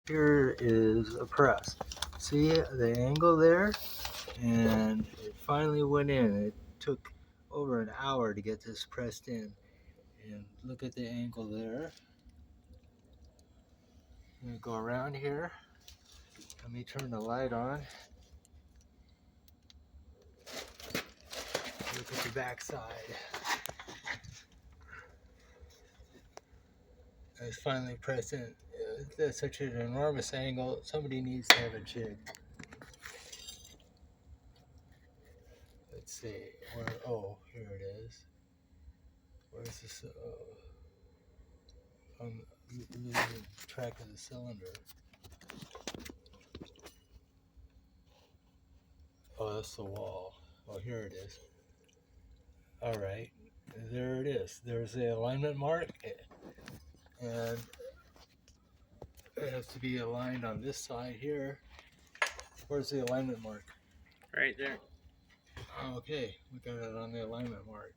here is a press. See the angle there? And it finally went in. It took over an hour to get this pressed in. And look at the angle there. I'm gonna go around here. Let me turn the light on. Look at the back side. It's finally pressed in. That's such an enormous angle. Somebody needs to have a jig. Let's see. Where? Oh, here it is. Where's this? I'm losing track of the cylinder. Oh, that's the wall. Oh, here it is. All right, there it is. There's the alignment mark, and it has to be aligned on this side here. Where's the alignment mark? Right there. Okay, we got it on the alignment mark.